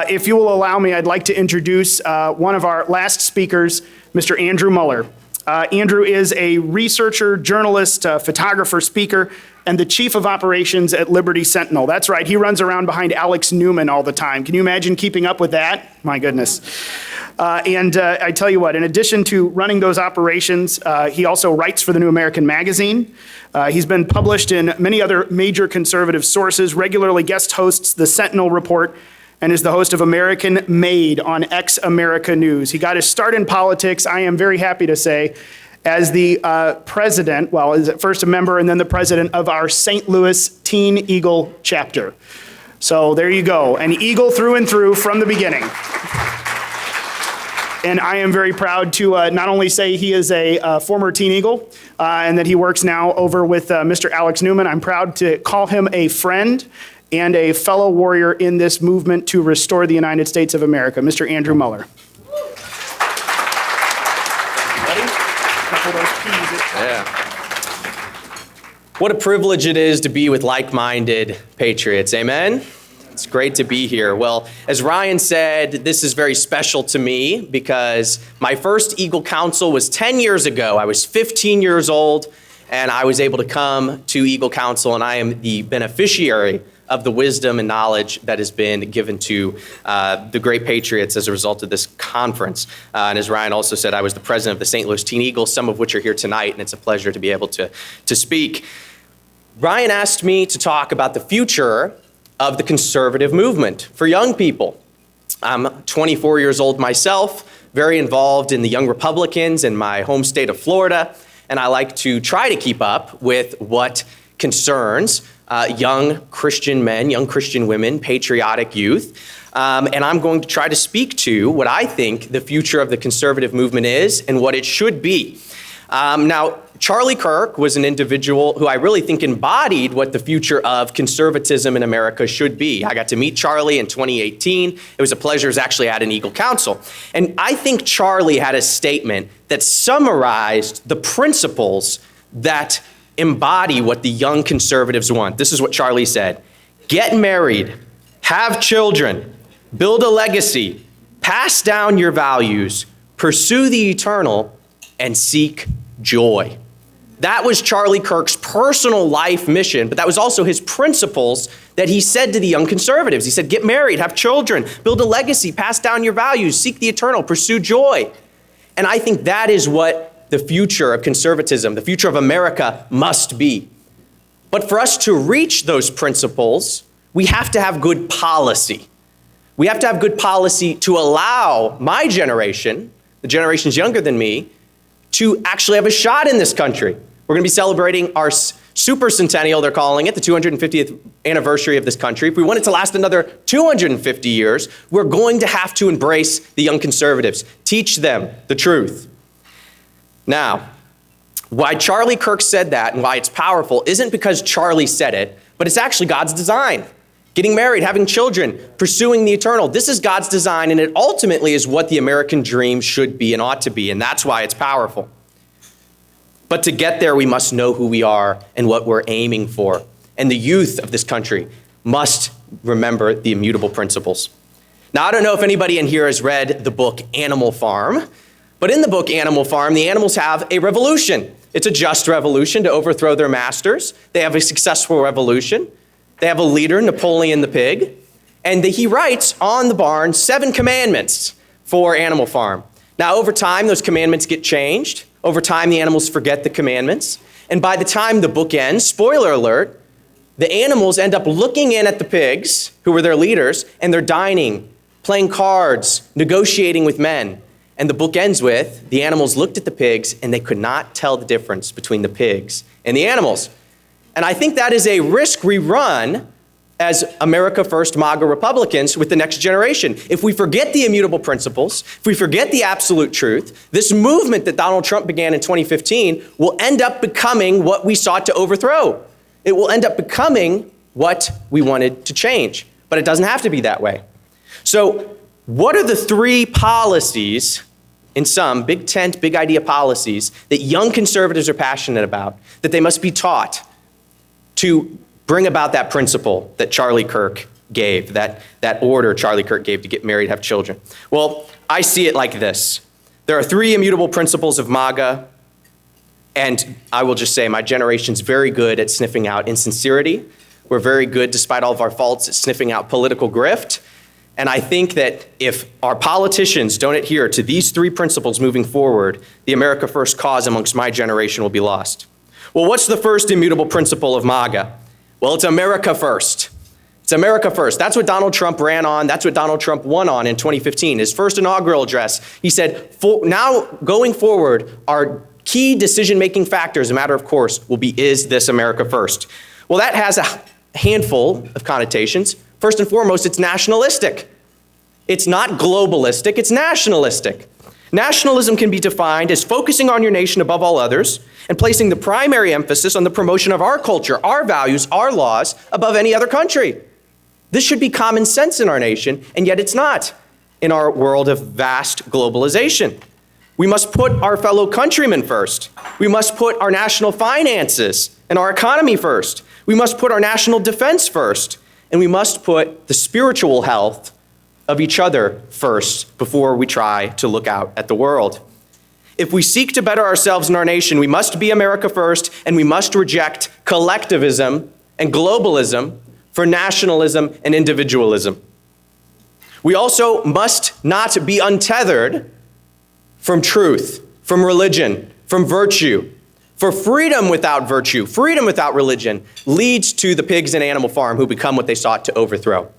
If you will allow me, I'd like to introduce one of our last speakers, Mr. Andrew Muller. Andrew is a researcher, journalist, photographer, speaker, and the chief of operations at Liberty Sentinel. That's right, he runs around behind Alex Newman all the time. Can you imagine keeping up with that? My goodness. I tell you what, in addition to running those operations, he also writes for the New American Magazine. He's been published in many other major conservative sources, regularly guest hosts the Sentinel Report, and is the host of American Made on Ex America News. He got his start in politics, I am very happy to say, as the president, well, is at first a member and then the president of our St. Louis Teen Eagle chapter. So there you go, an Eagle through and through from the beginning. And I am very proud to not only say he is a former Teen Eagle and that he works now over with Mr. Alex Newman, I'm proud to call him a friend and a fellow warrior in this movement to restore the United States of America, Mr. Andrew Muller. Yeah. What a privilege it is to be with like-minded patriots, amen? It's great to be here. Well, as Ryan said, this is very special to me because my first Eagle Council was 10 years ago. I was 15 years old, and I was able to come to Eagle Council, and I am the beneficiary of the wisdom and knowledge that has been given to the great patriots as a result of this conference. And as Ryan also said, I was the president of the St. Louis Teen Eagles, some of which are here tonight, and it's a pleasure to be able to speak. Ryan asked me to talk about the future of the conservative movement for young people. I'm 24 years old myself, very involved in the Young Republicans in my home state of Florida, and I like to try to keep up with what concerns young Christian men, young Christian women, patriotic youth. And I'm going to try to speak to what I think the future of the conservative movement is and what it should be. Now, Charlie Kirk was an individual who I really think embodied what the future of conservatism in America should be. I got to meet Charlie in 2018. It was a pleasure. It was actually at an Eagle Council. And I think Charlie had a statement that summarized the principles that embody what the young conservatives want. This is what Charlie said: get married, have children, build a legacy, pass down your values, pursue the eternal, and seek joy. That was Charlie Kirk's personal life mission, but that was also his principles that he said to the young conservatives. He said, get married, have children, build a legacy, pass down your values, seek the eternal, pursue joy. And I think that is what the future of conservatism, the future of America must be. But for us to reach those principles, we have to have good policy. We have to have good policy to allow my generation, the generations younger than me, to actually have a shot in this country. We're going to be celebrating our super centennial, they're calling it, the 250th anniversary of this country. If we want it to last another 250 years, we're going to have to embrace the young conservatives, teach them the truth. Now, why Charlie Kirk said that and why it's powerful isn't because Charlie said it, but it's actually God's design. Getting married, having children, pursuing the eternal. This is God's design, and it ultimately is what the American dream should be and ought to be, and that's why it's powerful. But to get there, we must know who we are and what we're aiming for. And the youth of this country must remember the immutable principles. Now, I don't know if anybody in here has read the book Animal Farm, but in the book Animal Farm, the animals have a revolution. It's a just revolution to overthrow their masters. They have a successful revolution. They have a leader, Napoleon the pig, and he writes on the barn 7 commandments for Animal Farm. Now, over time, those commandments get changed. Over time, the animals forget the commandments. And by the time the book ends, spoiler alert, the animals end up looking in at the pigs, who were their leaders, and they're dining, playing cards, negotiating with men. And the book ends with, the animals looked at the pigs, and they could not tell the difference between the pigs and the animals. And I think that is a risk we run as America First MAGA Republicans with the next generation. If we forget the immutable principles, if we forget the absolute truth, this movement that Donald Trump began in 2015 will end up becoming what we sought to overthrow. It will end up becoming what we wanted to change. But it doesn't have to be that way. So what are the 3 policies, in some big tent, big idea policies, that young conservatives are passionate about, that they must be taught to bring about that principle that Charlie Kirk gave, that order Charlie Kirk gave to get married, have children. Well, I see it like this. There are three immutable principles of MAGA, and I will just say my generation's very good at sniffing out insincerity. We're very good, despite all of our faults, at sniffing out political grift. And I think that if our politicians don't adhere to these three principles moving forward, the America First cause amongst my generation will be lost. Well, what's the first immutable principle of MAGA? Well, it's America First. It's America First. That's what Donald Trump ran on. That's what Donald Trump won on in 2015. His first inaugural address, he said, now going forward, our key decision-making factor, as a matter of course, will be, is this America First? Well, that has a handful of connotations. First and foremost, it's nationalistic. It's not globalistic, it's nationalistic. Nationalism can be defined as focusing on your nation above all others and placing the primary emphasis on the promotion of our culture, our values, our laws above any other country. This should be common sense in our nation, and yet it's not in our world of vast globalization. We must put our fellow countrymen first. We must put our national finances and our economy first. We must put our national defense first. And we must put the spiritual health of each other first before we try to look out at the world. If we seek to better ourselves and our nation, we must be America first, and we must reject collectivism and globalism for nationalism and individualism. We also must not be untethered from truth, from religion, from virtue. For freedom without virtue, freedom without religion, leads to the pigs and animal farm who become what they sought to overthrow.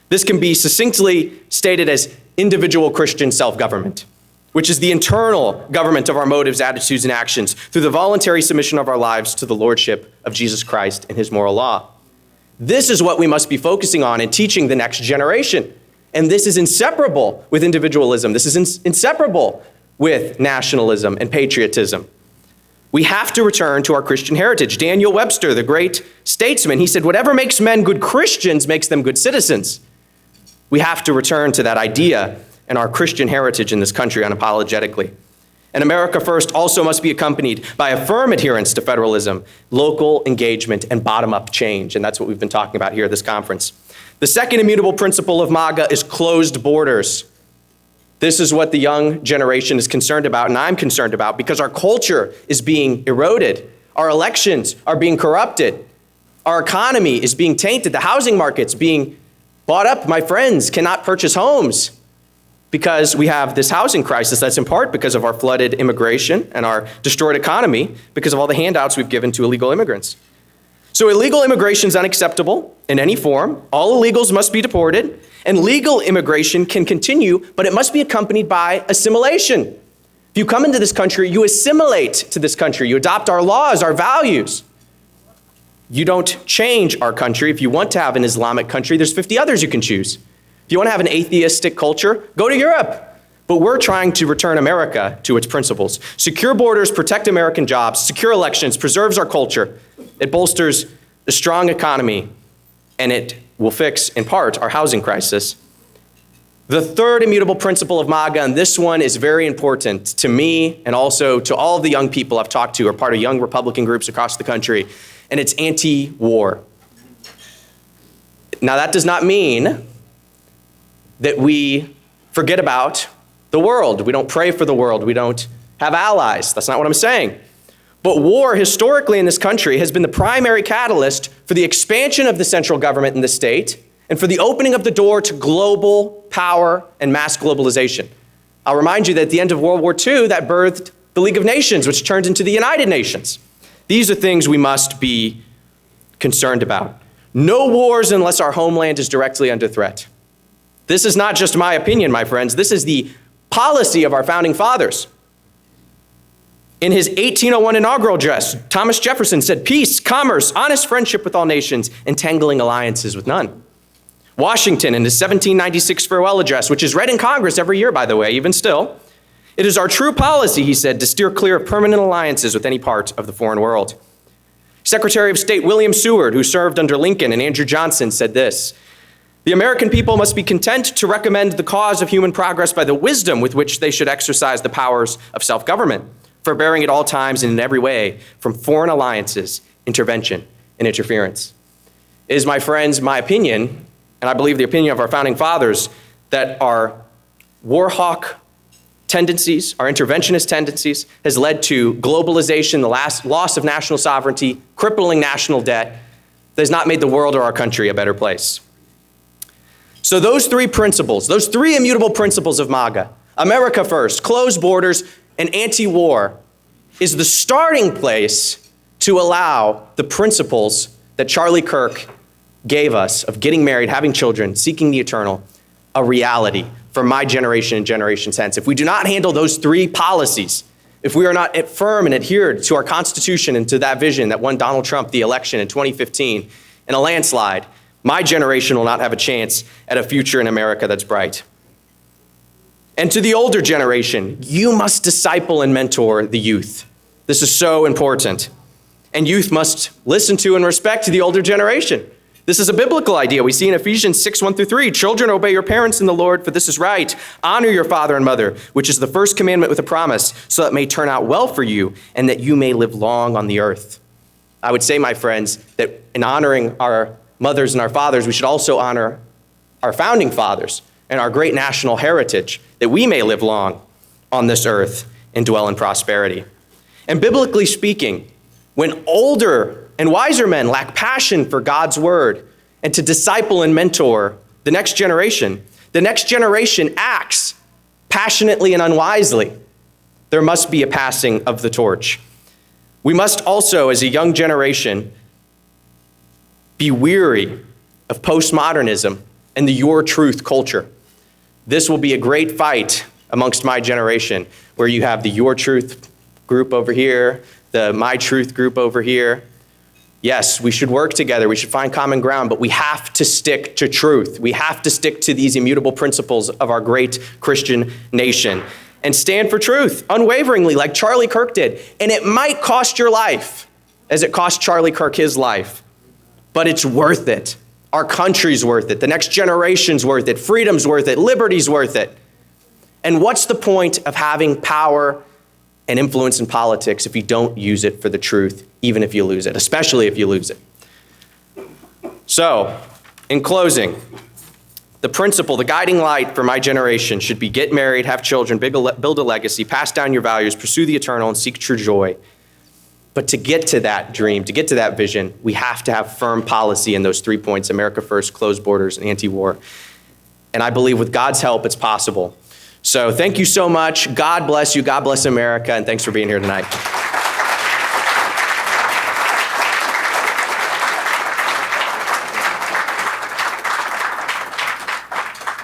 This can be succinctly stated as individual Christian self-government, which is the internal government of our motives, attitudes, and actions through the voluntary submission of our lives to the lordship of Jesus Christ and his moral law. This is what we must be focusing on and teaching the next generation. And this is inseparable with individualism. This is inseparable with nationalism and patriotism. We have to return to our Christian heritage. Daniel Webster, the great statesman, he said, whatever makes men good Christians makes them good citizens. We have to return to that idea and our Christian heritage in this country unapologetically. And America First also must be accompanied by a firm adherence to federalism, local engagement, and bottom-up change. And that's what we've been talking about here at this conference. The second immutable principle of MAGA is closed borders. This is what the young generation is concerned about, and I'm concerned about, because our culture is being eroded. Our elections are being corrupted. Our economy is being tainted. The housing market's being bought up. My friends cannot purchase homes because we have this housing crisis that's in part because of our flooded immigration and our destroyed economy because of all the handouts we've given to illegal immigrants. So illegal immigration is unacceptable in any form. All illegals must be deported. And legal immigration can continue, but it must be accompanied by assimilation. If you come into this country, you assimilate to this country. You adopt our laws, our values. You don't change our country. If you want to have an Islamic country, there's 50 others you can choose. If you want to have an atheistic culture, go to Europe. But we're trying to return America to its principles. Secure borders, protect American jobs, secure elections, preserves our culture. It bolsters a strong economy, and it will fix, in part, our housing crisis. The third immutable principle of MAGA, and this one is very important to me and also to all of the young people I've talked to who are part of young Republican groups across the country, and it's anti-war. Now, that does not mean that we forget about the world. We don't pray for the world. We don't have allies. That's not what I'm saying. But war historically in this country has been the primary catalyst for the expansion of the central government in the state and for the opening of the door to global power and mass globalization. I'll remind you that at the end of World War II, that birthed the League of Nations, which turned into the United Nations. These are things we must be concerned about. No wars unless our homeland is directly under threat. This is not just my opinion, my friends. This is the policy of our founding fathers. In his 1801 inaugural address, Thomas Jefferson said, peace, commerce, honest friendship with all nations, entangling alliances with none. Washington, in his 1796 farewell address, which is read in Congress every year, by the way, even still, it is our true policy, he said, to steer clear of permanent alliances with any part of the foreign world. Secretary of State William Seward, who served under Lincoln and Andrew Johnson, said this, the American people must be content to recommend the cause of human progress by the wisdom with which they should exercise the powers of self-government, forbearing at all times and in every way from foreign alliances, intervention, and interference. It is, my friends, my opinion, and and I believe the opinion of our founding fathers, that our war hawk tendencies, our interventionist tendencies, has led to globalization, the loss of national sovereignty, crippling national debt, that has not made the world or our country a better place. So those three principles, those three immutable principles of MAGA, America first, closed borders, and anti-war, is the starting place to allow the principles that Charlie Kirk gave us of getting married, having children, seeking the eternal, a reality for my generation and generations hence. If we do not handle those three policies, if we are not firm and adhered to our Constitution and to that vision that won Donald Trump the election in 2015 in a landslide, my generation will not have a chance at a future in America that's bright. And to the older generation, you must disciple and mentor the youth. This is so important. And youth must listen to and respect the older generation. This is a biblical idea. We see in Ephesians 6:1-3, children, obey your parents in the Lord, for this is right. Honor your father and mother, which is the first commandment with a promise, so that it may turn out well for you and that you may live long on the earth. I would say, my friends, that in honoring our mothers and our fathers, we should also honor our founding fathers and our great national heritage, that we may live long on this earth and dwell in prosperity. And biblically speaking, when older and wiser men lack passion for God's word and to disciple and mentor the next generation acts passionately and unwisely, there must be a passing of the torch. We must also, as a young generation, be weary of postmodernism and the your truth culture. This will be a great fight amongst my generation, where you have the your truth group over here, the my truth group over here. Yes, we should work together. We should find common ground, but we have to stick to truth. We have to stick to these immutable principles of our great Christian nation and stand for truth unwaveringly, like Charlie Kirk did. And it might cost your life, as it cost Charlie Kirk his life, but it's worth it. Our country's worth it. The next generation's worth it. Freedom's worth it. Liberty's worth it. And what's the point of having power and influence in politics if you don't use it for the truth, even if you lose it, especially if you lose it? So, in closing, the principle, the guiding light for my generation should be get married, have children, build a legacy, pass down your values, pursue the eternal, and seek true joy. But to get to that dream, to get to that vision, we have to have firm policy in those 3 points: America first, closed borders, and anti-war. And I believe with God's help, it's possible. So thank you so much. God bless you. God bless America. And thanks for being here tonight.